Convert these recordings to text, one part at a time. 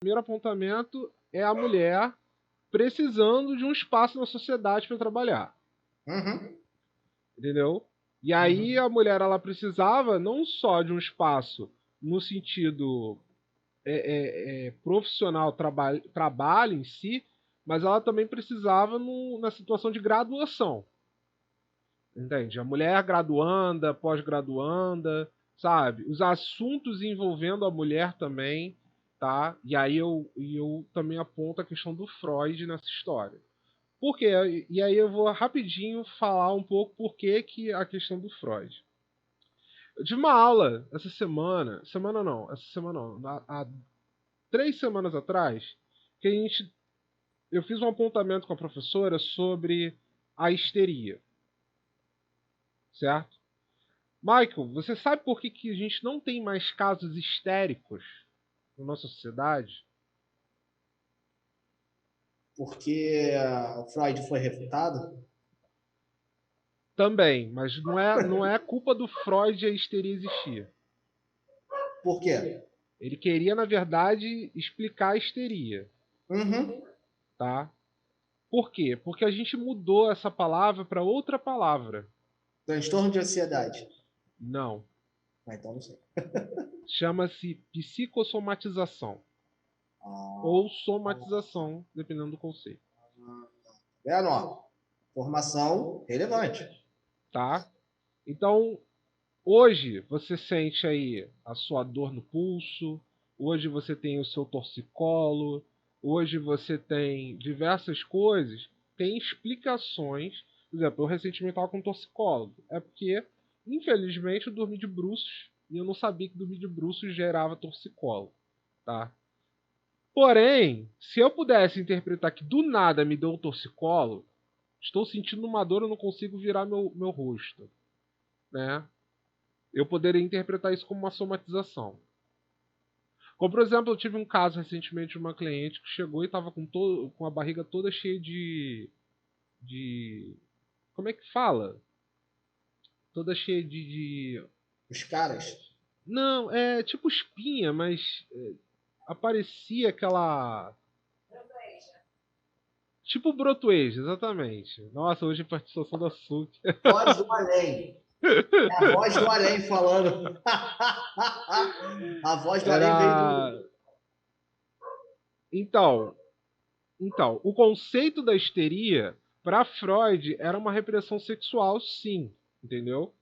primeiro apontamento é a mulher precisando de um espaço na sociedade para trabalhar. Uhum. Entendeu? E aí a mulher ela precisava não só de um espaço no sentido profissional, trabalho em si, mas ela também precisava na situação de graduação. Entende? A mulher graduanda, pós-graduanda, sabe? Os assuntos envolvendo a mulher também, tá? E aí eu também aponto a questão do Freud nessa história. Por quê? E aí eu vou rapidinho falar um pouco por que a questão do Freud. Eu tive uma aula essa semana, essa semana não, há 3 semanas atrás, que eu fiz um apontamento com a professora sobre a histeria, certo? Michael, você sabe por que a gente não tem mais casos histéricos na nossa sociedade? Porque o Freud foi refutado? Também, mas não é culpa do Freud a histeria existir. Por quê? Ele queria, na verdade, explicar a histeria, Uhum. tá? Por quê? Porque a gente mudou essa palavra para outra palavra. Transtorno de ansiedade. Não. Ah, então não sei. Chama-se psicossomatização. Ah, Ou somatização, dependendo do conceito. é, não. Formação relevante. Tá? Então, hoje você sente aí a sua dor no pulso, hoje você tem o seu torcicolo, hoje você tem diversas coisas, tem explicações. Por exemplo, eu recentemente estava com um torcicolo. É porque, infelizmente, eu dormi de bruços e eu não sabia que dormir de bruços gerava torcicolo. Tá? Porém, se eu pudesse interpretar que do nada me deu um torcicolo, estou sentindo uma dor, eu não consigo virar meu rosto, né? Eu poderia interpretar isso como uma somatização. Como, por exemplo, eu tive um caso recentemente de uma cliente que chegou e estava com a barriga toda cheia de. Como é que fala? Toda cheia de. Os caras. Não, é tipo espinha, mas aparecia aquela. Tipo brotoeja, exatamente. Nossa, hoje a participação da SUC. Voz do além. É a voz do além falando. A voz do além veio Era. do. Então, o conceito da histeria para Freud era uma repressão sexual, sim, entendeu?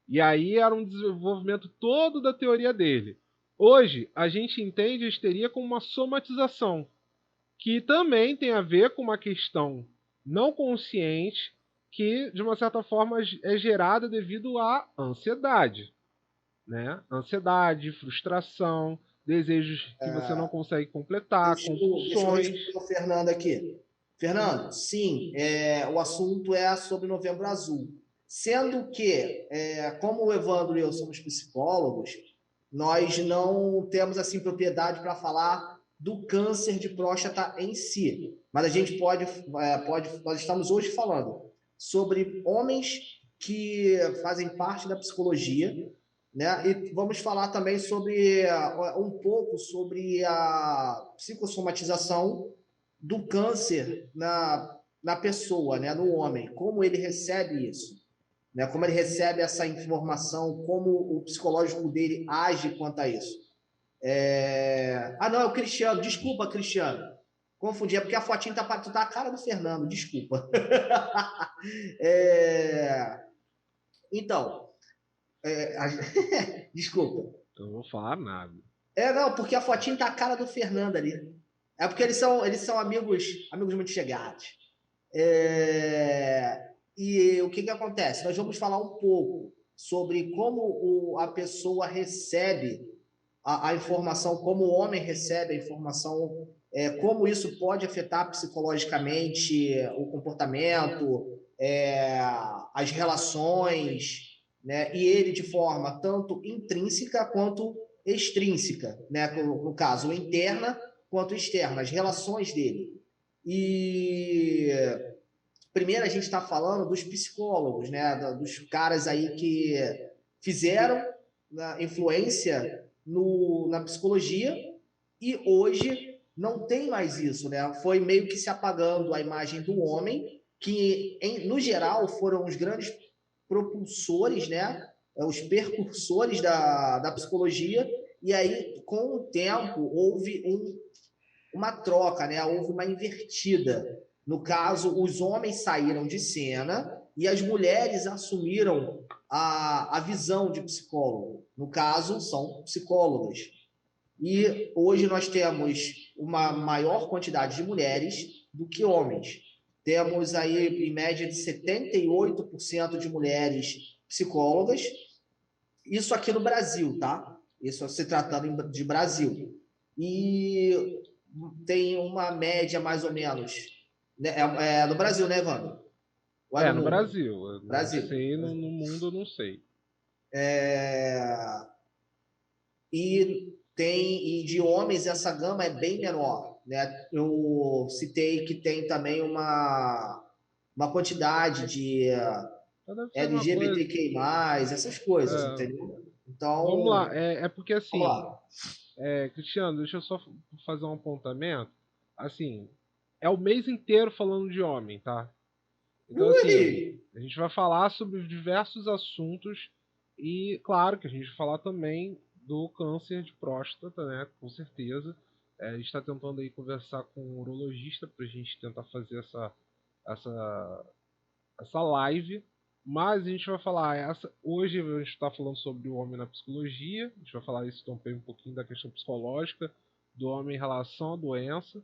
E aí era um desenvolvimento todo da teoria dele. Hoje, a gente entende a histeria como uma somatização, que também tem a ver com uma questão não consciente que, de uma certa forma, é gerada devido à ansiedade, né? Ansiedade, frustração, desejos que você não consegue completar, Deixa eu compulsões. responder o Fernando aqui. Fernando, sim, o assunto é sobre Novembro Azul. Sendo que, como o Evandro e eu somos psicólogos, nós não temos assim propriedade para falar do câncer de próstata em si. Mas a gente nós estamos hoje falando sobre homens que fazem parte da psicologia, né? E vamos falar também sobre um pouco sobre a psicossomatização do câncer na pessoa, né? No homem, como ele recebe isso, né? Como ele recebe essa informação, como o psicológico dele age quanto a isso. Ah, não, é o Cristiano. Desculpa, Cristiano. Confundi, é porque a fotinha tá a cara do Fernando, desculpa. Então, desculpa. Eu não vou falar nada. Não, porque a fotinha tá a cara do Fernando ali. É porque eles são amigos muito chegados. E o que acontece? Nós vamos falar um pouco sobre como a pessoa recebe a informação, como o homem recebe a informação, como isso pode afetar psicologicamente o comportamento, as relações, né? E ele de forma tanto intrínseca quanto extrínseca, né? No caso, interna quanto externa, as relações dele. E primeiro a gente está falando dos psicólogos, né? Dos caras aí que fizeram influência na psicologia e hoje não tem mais isso, né? Foi meio que se apagando a imagem do homem, que, no geral, foram os grandes propulsores, né? Os percursores da psicologia, e aí, com o tempo, houve uma troca, né? Houve uma invertida. No caso, os homens saíram de cena e as mulheres assumiram a visão de psicólogo. No caso, são psicólogas. E hoje nós temos uma maior quantidade de mulheres do que homens. Temos aí, em média, de 78% de mulheres psicólogas. Isso aqui no Brasil, tá? Isso se tratando de Brasil. E tem uma média mais ou menos. Né? No Brasil, né, Evandro? Ou é no No mundo? Brasil. Eu não Brasil. sei, no mundo eu não sei. E de homens essa gama é bem menor, né? Eu citei que tem também uma quantidade de Mas deve ser uma coisa. LGBTQI+, essas coisas, É, entendeu? vamos lá. Então, É porque vamos assim, lá. Cristiano, deixa eu só fazer um apontamento. Assim, é o mês inteiro falando de homem, tá? Então, assim, Ui! a gente vai falar sobre diversos assuntos e, claro, que a gente vai falar também do câncer de próstata, né? Com certeza. A gente está tentando aí conversar com um urologista para a gente tentar fazer essa, essa live. Mas a gente vai falar hoje a gente está falando sobre o homem na psicologia. A gente vai falar isso também um pouquinho da questão psicológica do homem em relação à doença.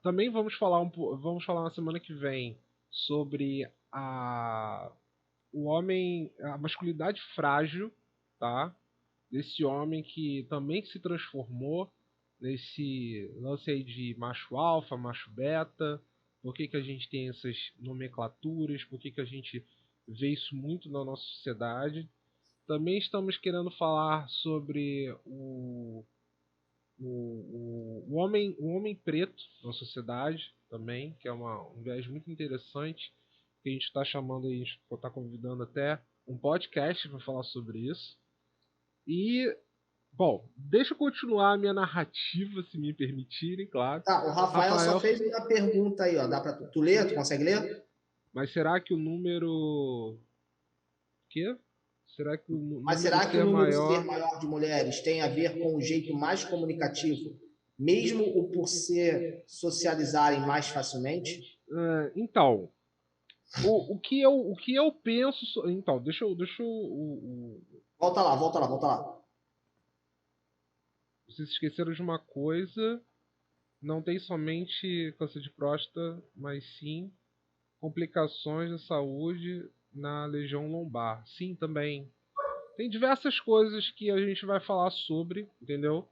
Também vamos falar na semana que vem sobre o homem, a masculinidade frágil, tá? Desse homem que também se transformou nesse lance aí de macho alfa, macho beta. Por que, que a gente tem essas nomenclaturas? Por que, que a gente vê isso muito na nossa sociedade? Também estamos querendo falar sobre o homem preto na sociedade também, que é um viés muito interessante, que a gente está chamando aí, a gente está convidando até um podcast para falar sobre isso. E, bom, deixa eu continuar a minha narrativa, se me permitirem, claro. Tá, o Rafael só Rafael, fez uma pergunta aí, ó. Dá para tu ler? Tu consegue ler? mas será que o número. Quê? Será que o Mas número será que o ser número ser maior. maior de mulheres tem a ver com o jeito mais comunicativo, mesmo o por ser socializarem mais facilmente? Então, o que eu penso. Então, deixa eu. Volta lá, volta lá, volta lá. Vocês esqueceram de uma coisa. Não tem somente câncer de próstata, mas sim complicações da saúde na legião lombar. Sim, também. Tem diversas coisas que a gente vai falar sobre, entendeu?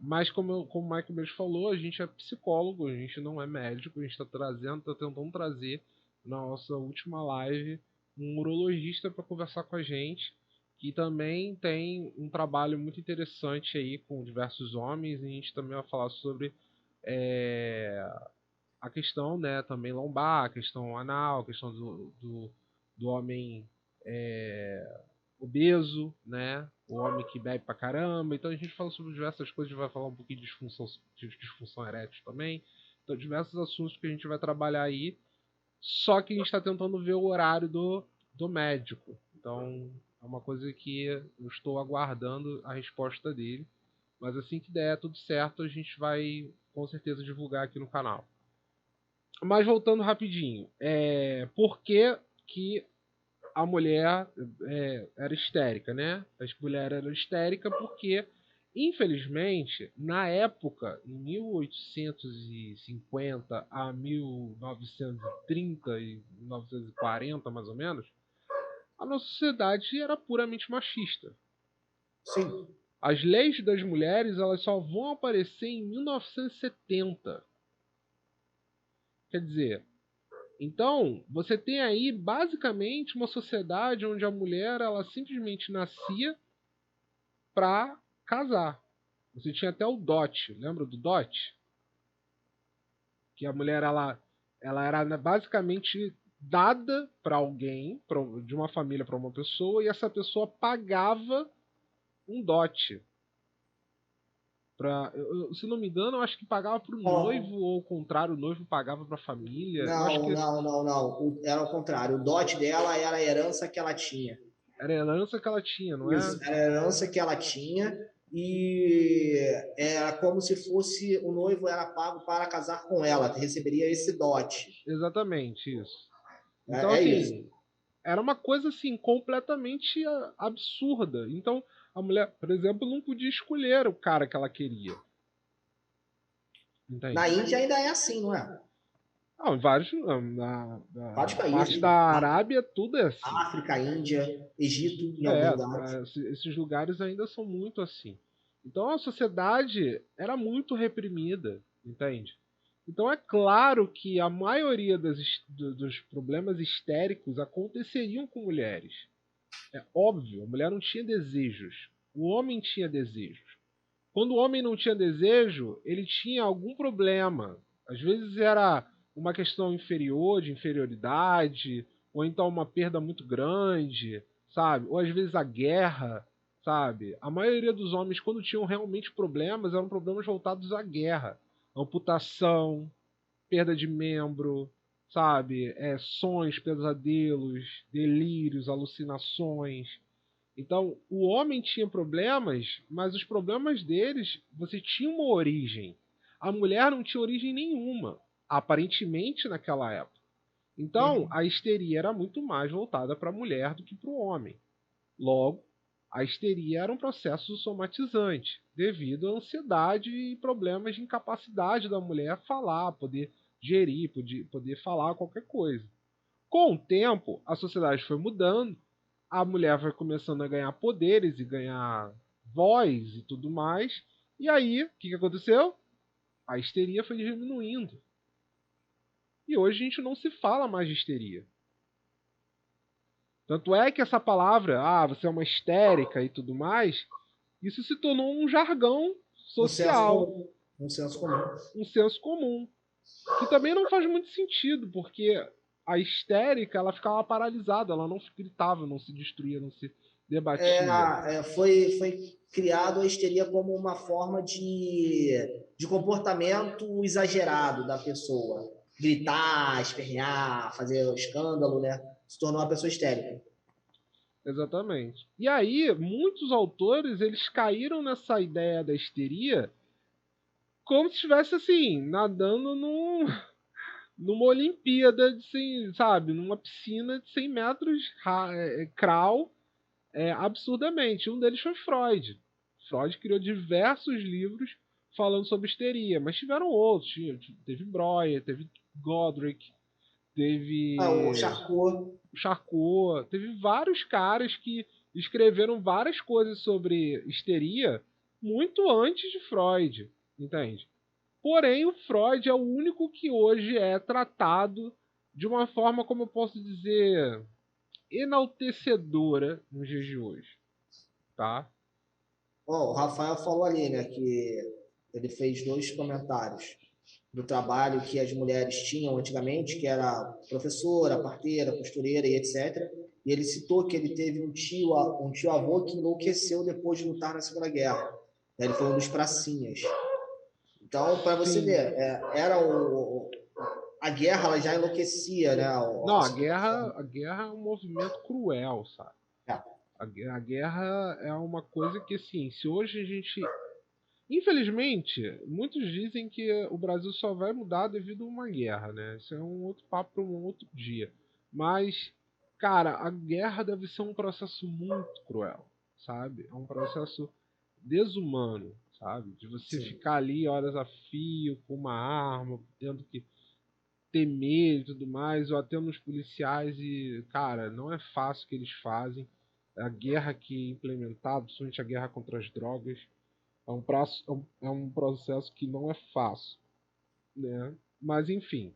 Mas como o Michael mesmo falou, a gente é psicólogo, a gente não é médico, a gente está tentando trazer na nossa última live um urologista para conversar com a gente, que também tem um trabalho muito interessante aí com diversos homens, e a gente também vai falar sobre é, a questão, né, também lombar, a questão anal, a questão do homem obeso, né? O homem que bebe pra caramba. Então a gente fala sobre diversas coisas, a gente vai falar um pouquinho de disfunção erétil também. Então, diversos assuntos que a gente vai trabalhar aí. Só que a gente está tentando ver o horário do médico. Então, é uma coisa que eu estou aguardando a resposta dele. Mas assim que der tudo certo, a gente vai com certeza divulgar aqui no canal. Mas voltando rapidinho, por que a mulher era histérica, né? A mulher era histérica porque, infelizmente, na época, em 1850 a 1930 e 1940, mais ou menos, a nossa sociedade era puramente machista. Sim. As leis das mulheres elas só vão aparecer em 1970. Quer dizer, então, você tem aí basicamente uma sociedade onde a mulher ela simplesmente nascia para casar. Você tinha até o dote, lembra do dote? Que a mulher ela era basicamente dada para alguém, de uma família para uma pessoa, e essa pessoa pagava um dote. Se não me engano, eu acho que pagava pro noivo, ou ao contrário, o noivo pagava pra família. Eu acho Não, que não, não, não. Era o contrário. O dote dela era a herança que ela tinha. era a herança que ela tinha, não é? Isso, era a herança que ela tinha e era como se fosse o noivo era pago para casar com ela, receberia esse dote. Exatamente isso. Então, É isso. assim, era uma coisa assim completamente absurda. Então, a mulher, por exemplo, não podia escolher o cara que ela queria. Na Entende? Índia ainda é assim, não é? Não, em vários, na Vários parte países. da Arábia tudo é assim. África, Índia, Egito, em alguns É, lugares. esses lugares ainda são muito assim. Então a sociedade era muito reprimida, entende? Então é claro que a maioria dos problemas histéricos aconteceriam com mulheres. É óbvio, a mulher não tinha desejos. O homem tinha desejos. Quando o homem não tinha desejo, ele tinha algum problema. Às vezes era uma questão inferior, de inferioridade, ou então uma perda muito grande, sabe? Ou às vezes a guerra, sabe? A maioria dos homens, quando tinham realmente problemas, eram problemas voltados à guerra. Amputação, perda de membro, sabe? Sonhos, pesadelos, delírios, alucinações. Então, o homem tinha problemas, mas os problemas deles, você tinha uma origem. A mulher não tinha origem nenhuma, aparentemente naquela época. Então, Uhum. a histeria era muito mais voltada para a mulher do que para o homem. Logo, a histeria era um processo somatizante, devido à ansiedade e problemas de incapacidade da mulher falar, poder gerir, poder falar qualquer coisa. Com o tempo, a sociedade foi mudando, a mulher vai começando a ganhar poderes e ganhar voz e tudo mais. E aí, o que aconteceu? A histeria foi diminuindo. E hoje a gente não se fala mais de histeria. Tanto é que essa palavra, você é uma histérica e tudo mais, isso se tornou um jargão Um senso social, comum. Um senso comum. um senso comum, que também não faz muito sentido, porque a histérica ela ficava paralisada, ela não gritava, não se destruía, não se debatia. Foi criado a histeria como uma forma de comportamento exagerado da pessoa. Gritar, espernear, fazer escândalo, né? Se tornou uma pessoa histérica. Exatamente. E aí, muitos autores, eles caíram nessa ideia da histeria como se estivesse assim, nadando numa Olimpíada de 100, sabe, numa piscina de 100 metros crawl, absurdamente. Um deles foi Freud. Freud criou diversos livros falando sobre histeria, mas tiveram outros. Teve Breuer, teve Godric, O teve Charcot. Charcot, teve vários caras que escreveram várias coisas sobre histeria muito antes de Freud, entende? Porém, o Freud é o único que hoje é tratado de uma forma, como eu posso dizer, enaltecedora nos dias de hoje, tá? O Rafael falou ali, né, que ele fez dois comentários do trabalho que as mulheres tinham antigamente, que era professora, parteira, costureira e etc. E ele citou que ele teve um tio avô que enlouqueceu depois de lutar na Segunda Guerra. Ele foi um dos pracinhas. Então, para você ver, Sim. a guerra ela já enlouquecia, né? Não, a guerra é um movimento cruel, sabe? É. A guerra é uma coisa que, assim, se hoje a gente. Infelizmente, muitos dizem que o Brasil só vai mudar devido a uma guerra, né? Isso é um outro papo para um outro dia. Mas, cara, a guerra deve ser um processo muito cruel, sabe? É um processo desumano, sabe? De você Sim. ficar ali horas a fio com uma arma, tendo que temer e tudo mais, ou até nos policiais e, cara, não é fácil o que eles fazem. A guerra que é implementada, principalmente a guerra contra as drogas, é um processo que não é fácil, né? Mas enfim,